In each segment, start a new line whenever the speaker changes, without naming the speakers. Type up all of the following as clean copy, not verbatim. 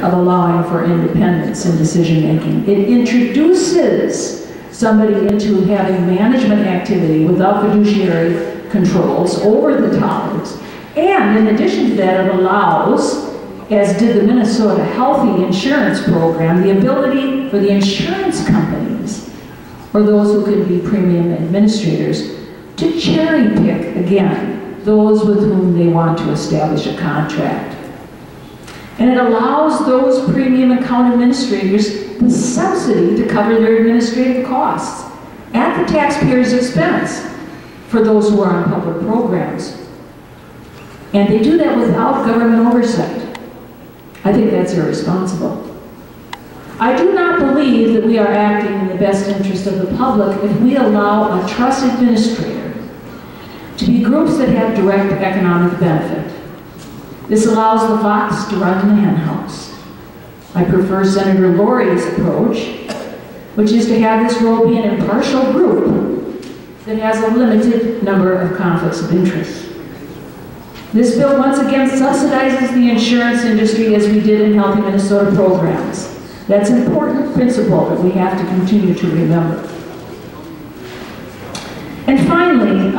of allowing for independence in decision making. It introduces somebody into having management activity without fiduciary controls over the topics. And in addition to that, it allows, as did the Minnesota Healthy Insurance Program, the ability for the insurance companies, or those who can be premium administrators, to cherry pick, again, those with whom they want to establish a contract. And it allows those premium account administrators the subsidy to cover their administrative costs at the taxpayer's expense for those who are on public programs. And they do that without government oversight. I think that's irresponsible. I do not believe that we are acting in the best interest of the public if we allow a trust administrator to be groups that have direct economic benefit. This allows the fox to run the hen house. I prefer Senator Lori's approach, which is to have this role be an impartial group that has a limited number of conflicts of interest. This bill once again subsidizes the insurance industry as we did in Healthy Minnesota programs. That's an important principle that we have to continue to remember. And finally,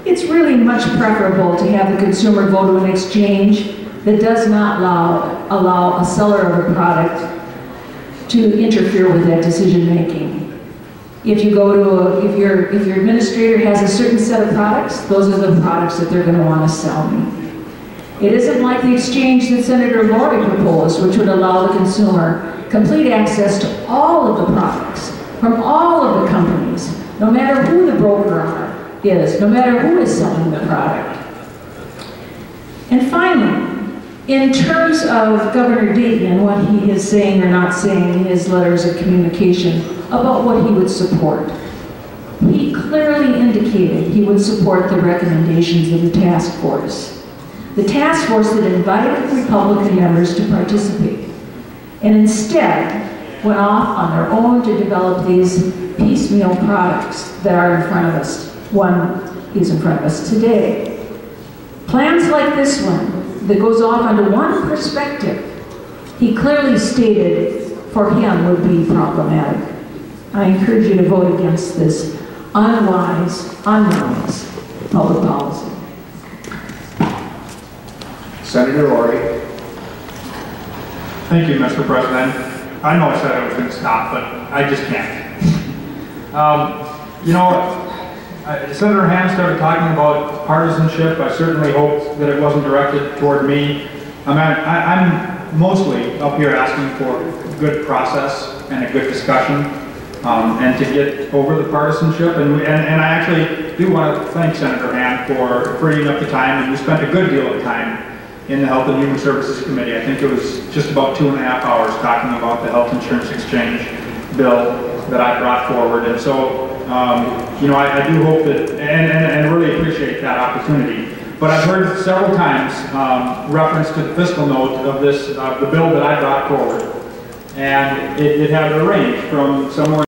it's really much preferable to have the consumer go to an exchange that does not allow a seller of a product to interfere with that decision making. If you go to if your administrator has a certain set of products, those are the products that they're going to want to sell me. It isn't like the exchange that Senator Lori proposed, which would allow the consumer complete access to all of the products from all of the companies, no matter who the broker is, no matter who is selling the product. And finally, in terms of Governor Dayton and what he is saying or not saying in his letters of communication about what he would support, he clearly indicated he would support the recommendations of the task force. The task force that invited Republican members to participate, and instead went off on their own to develop these piecemeal products that are in front of us. One is in front of us today. Plans like this one, that goes off onto one perspective, he clearly stated for him would be problematic. I encourage you to vote against this unwise public policy.
Senator Lori.
Thank you, Mr. President. I know I said I was going to stop, but I just can't. Senator Ham started talking about partisanship. I certainly hope that it wasn't directed toward me. I'm mostly up here asking for good process and a good discussion, and to get over the partisanship. And I actually do want to thank Senator Ham for freeing up the time, and we spent a good deal of time in the Health and Human Services Committee. I think it was just about 2.5 hours talking about the health insurance exchange bill that I brought forward. And so, I do hope that, and really appreciate that opportunity. But I've heard several times reference to the fiscal note of this, the bill that I brought forward. And it had a range from somewhere